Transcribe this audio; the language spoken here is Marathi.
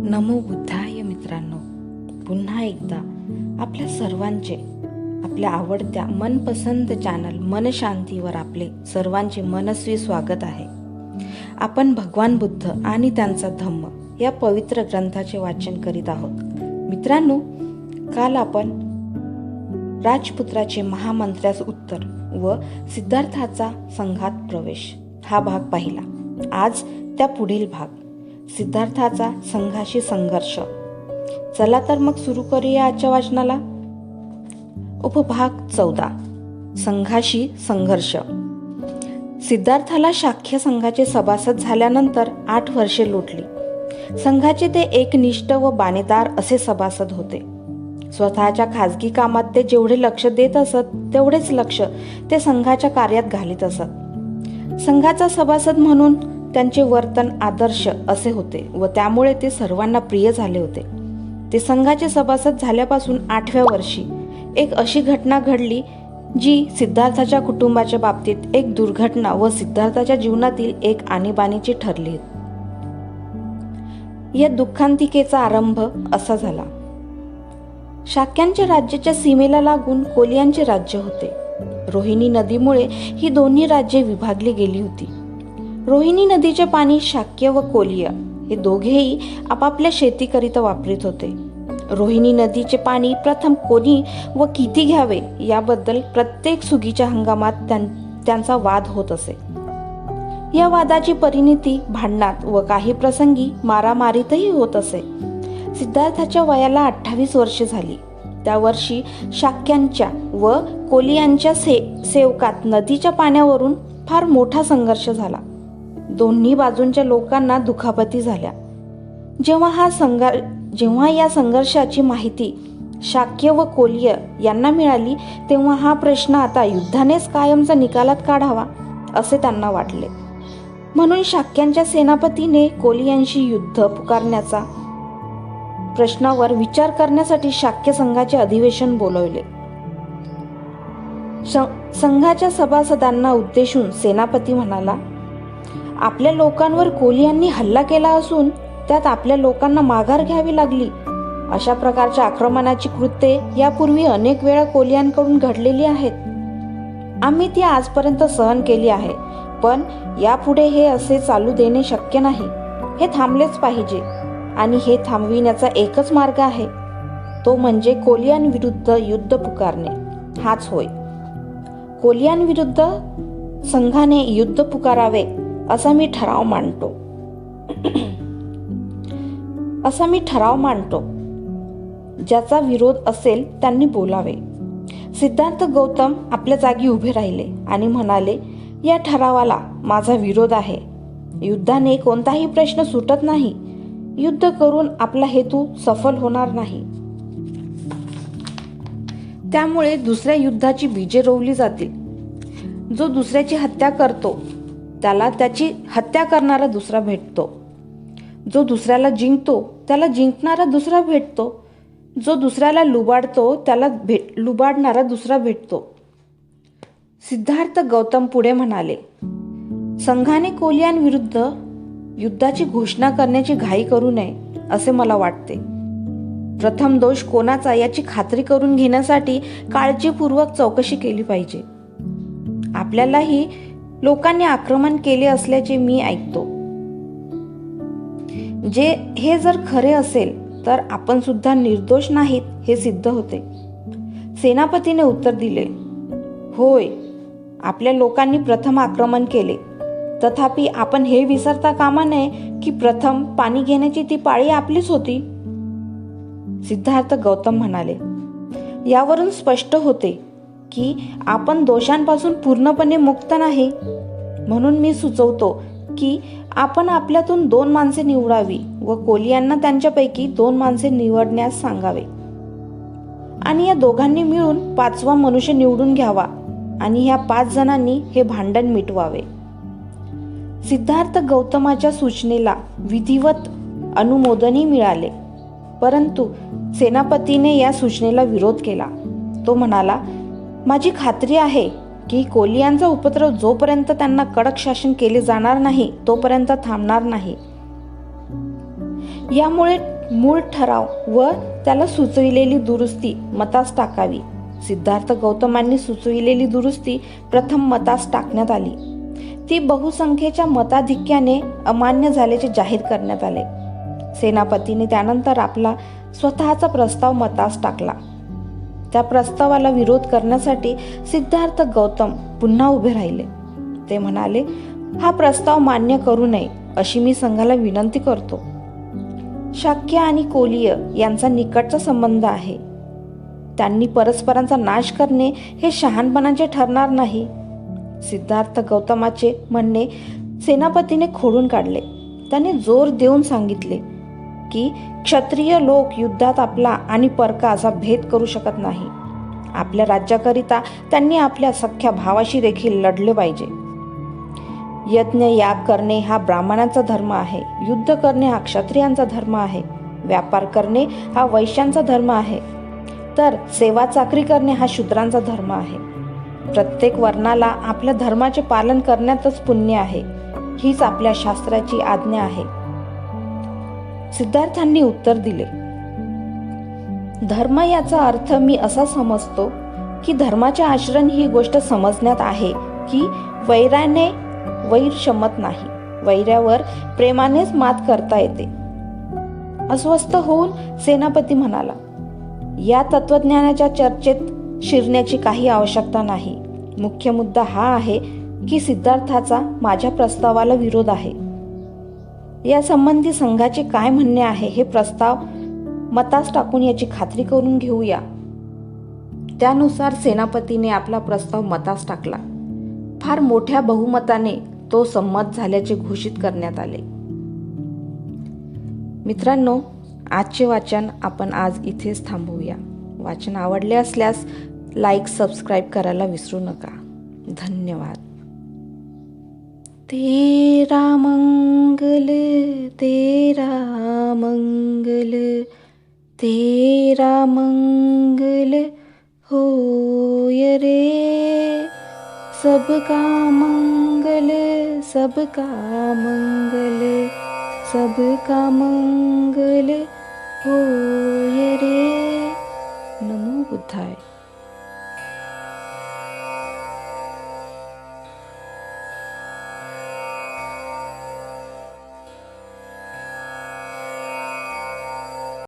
नमो बुद्धाय मित्रांनो, पुन्हा एकदा आपल्या सर्वांचे आपल्या आवडत्या मनपसंत चॅनल मन शांतीवर आपले सर्वांचे मनस्वी स्वागत आहे. आपण भगवान बुद्ध आणि त्यांचा धम्म या पवित्र ग्रंथाचे वाचन करीत आहोत. मित्रांनो, काल आपण राजपुत्राचे महामंत्र्यास उत्तर व सिद्धार्थाचा संघात प्रवेश हा भाग पाहिला. आज त्या पुढील भाग, सिद्धार्थाचा संघाशी संघर्ष. चला तर मग सुरू करूया आजच्या वाचनाला. उपभाग 14, संघाशी संघर्ष. सिद्धार्थाला शाक्य संघाचे सभासद झाल्यानंतर 8 वर्षे लोटली. संघाचे ते एकनिष्ठ व बाणेदार असे सभासद होते. स्वतःच्या खाजगी कामात ते जेवढे लक्ष देत असत तेवढेच लक्ष ते संघाच्या कार्यात घालीत असत. संघाचा सभासद म्हणून त्यांचे वर्तन आदर्श असे होते व त्यामुळे ते सर्वांना प्रिय झाले होते. ते संघाचे सभासद झाल्यापासून 8व्या वर्षी एक अशी घटना घडली जी सिद्धार्थाच्या कुटुंबाच्या बाबतीत एक दुर्घटना व सिद्धार्थाच्या जीवनातील एक आणीबाणीची ठरली. या दुःखांतिकेचा आरंभ असा झाला. शाक्यांच्या राज्याच्या सीमेला लागून कोलियांचे राज्य होते. रोहिणी नदीमुळे ही दोन्ही राज्ये विभागली गेली होती. रोहिणी नदीचे पाणी शाक्य व कोलिय हे दोघेही आपापल्या शेतीकरिता वापरीत होते. रोहिणी नदीचे पाणी प्रथम कोणी व किती घ्यावे याबद्दल प्रत्येक सुगीच्या हंगामात त्यांचा वाद होत असे. या वादाची परिणती भांडणात व काही प्रसंगी मारामारीतही होत असे. सिद्धार्थाच्या वयाला 28 वर्षे झाली. त्या वर्षी शाक्यांच्या व कोलियांच्या सेवकात नदीच्या पाण्यावरून फार मोठा संघर्ष झाला. दोन्ही बाजूंच्या लोकांना दुखापती झाल्या. जेव्हा या संघर्षाची माहिती शाक्य व कोलिय यांना मिळाली तेव्हा हा प्रश्न आता युद्धानेच कायमचा निकालात काढावा असे त्यांना वाटले. म्हणून शाक्यांच्या सेनापतीने कोलियांशी युद्ध पुकारण्याचा प्रश्नावर विचार करण्यासाठी शाक्य संघाचे अधिवेशन बोलवले. संघाच्या सभासदांना उद्देशून सेनापती म्हणाला, आपल्या लोकांवर कोलियांनी हल्ला केला असून त्यात आपल्या लोकांना माघार घ्यावी लागली. अशा प्रकारच्या आक्रमणाची कृत्ये यापूर्वी अनेक वेळा कोलियांकडून घडलेली आहेत. आम्ही ती आजपर्यंत सहन केली आहे, पण यापुढे हे असे चालू देणे शक्य नाही. हे थांबलेच पाहिजे आणि हे थांबविण्याचा एकच मार्ग आहे, तो म्हणजे कोलियांविरुद्ध युद्ध पुकारणे हाच होय. कोलियांविरुद्ध संघाने युद्ध पुकारावे असा मी ठराव मांडतो. ज्याचा विरोध असेल त्यांनी बोलावे. सिद्धार्थ गौतम आपल्या जागी उभे राहिले आणि म्हणाले, या ठरावाला माझा विरोध आहे. युद्धाने कोणताही प्रश्न सुटत नाही. युद्ध करून आपला हेतू सफल होणार नाही. त्यामुळे दुसऱ्या युद्धाची बीजे रोवली जातील. जो दुसऱ्याची हत्या करतो त्याला त्याची हत्या करणारा दुसरा भेटतो. जो दुसऱ्याला जिंकतो त्याला जिंकणारा दुसरा भेटतो. जो दुसऱ्याला लुबाडतो त्याला लुबाडणारा दुसरा भेटतो. सिद्धार्थ गौतम पुढे म्हणाले, संघाने कोलियांविरुद्ध युद्धाची घोषणा करण्याची घाई करू नये असे मला वाटते. प्रथम दोष कोणाचा याची खात्री करून घेण्यासाठी काळजीपूर्वक चौकशी केली पाहिजे. आपल्यालाही लोकांनी आक्रमण केले असल्याचे मी ऐकतो. हे जर खरे असेल तर आपण सुद्धा निर्दोष नाहीत हे सिद्ध होते. सेनापतीने उत्तर दिले, होय, आपल्या लोकांनी प्रथम आक्रमण केले. तथापि आपण हे विसरता कामा नये की प्रथम पाणी घेण्याची ती पाळी आपलीच होती. सिद्धार्थ गौतम म्हणाले, यावरून स्पष्ट होते की आपण दोषांपासून पूर्णपणे मुक्त नाही. म्हणून मी सुचवतो की आपण आपल्यातून 2 माणसे निवडावी व कोलियांना त्यांच्यापैकी 2 माणसे निवडण्यास सांगावे आणि या दोघांनी मिळून 5वा मनुष्य निवडून घ्यावा आणि ह्या 5 जणांनी हे भांडण मिटवावे. सिद्धार्थ गौतमाच्या सूचनेला विधिवत अनुमोदनही मिळाले, परंतु सेनापतीने या सूचनेला विरोध केला. तो म्हणाला, माझी खात्री आहे की कोलियांचा उपद्रव जोपर्यंत त्यांना कडक शासन केले जाणार नाही तोपर्यंत थांबणार नाही. यामुळे मूळ ठराव व त्याला सुचविलेली दुरुस्ती मतास टाकावी. सिद्धार्थ गौतमांनी सुचविलेली दुरुस्ती प्रथम मतास टाकण्यात आली. ती बहुसंख्येच्या मताधिक्याने अमान्य झाल्याचे जाहीर करण्यात आले. सेनापतीने त्यानंतर आपला स्वतःचा प्रस्ताव मतास टाकला. त्या प्रस्तावाला विरोध करण्यासाठी सिद्धार्थ गौतम पुन्हा उभे राहिले. ते म्हणाले, हा प्रस्ताव मान्य करू नये अशी मी संघाला विनंती करतो. शाक्य आणि कोलीय यांचा निकटचा संबंध आहे. त्यांनी परस्परांचा नाश करणे हे शहाणपणाचे ठरणार नाही. सिद्धार्थ गौतमाचे म्हणणे सेनापतीने खोडून काढले. त्याने जोर देऊन सांगितले की क्षत्रिय लोक युद्धात आपला आणि परका असा भेद करू शकत नाही. आपल्या राज्याकरिता त्यांनी आपल्या सख्या भावाशी देखील लढले पाहिजे. यज्ञ याग करणे हा ब्राह्मणांचा धर्म आहे. युद्ध करणे हा क्षत्रियांचा धर्म आहे. व्यापार करणे हा वैश्यांचा धर्म आहे. तर सेवा चाकरी करणे हा शूद्रांचा धर्म आहे. प्रत्येक वर्णाला आपल्या धर्माचे पालन करण्यातच पुण्य आहे. हीच आपल्या शास्त्राची आज्ञा आहे. सिद्धार्थांनी उत्तर दिले, धर्म याचा अर्थ मी असा समजतो की धर्माचे आचरण ही गोष्ट समजण्यात आहे की वैराने वैर शमत नाही. वैरावर प्रेमानेच मात करता येते. अस्वस्थ होऊन सेनापती म्हणाला, या तत्वज्ञानाच्या चर्चेत शिरण्याची काही आवश्यकता नाही. मुख्य मुद्दा हा आहे की सिद्धार्थाचा माझ्या प्रस्तावाला विरोध आहे. या संबंधी संघाचे काय म्हणणे आहे हे प्रस्ताव मतास टाकून याची खात्री करून घेऊया. त्यानुसार सेनापतीने आपला प्रस्ताव मतास टाकला. फार मोठ्या बहुमताने तो संमत झाल्याचे घोषित करण्यात आले. मित्रांनो, आजचे वाचन आपण आज इथेच थांबवूया. वाचन आवडले असल्यास लाईक, सबस्क्राईब करायला विसरू नका. धन्यवाद. तेरा मंगल तेरा मंगल होय रे. सबका मंगल होय रे. नमो बुद्धाय.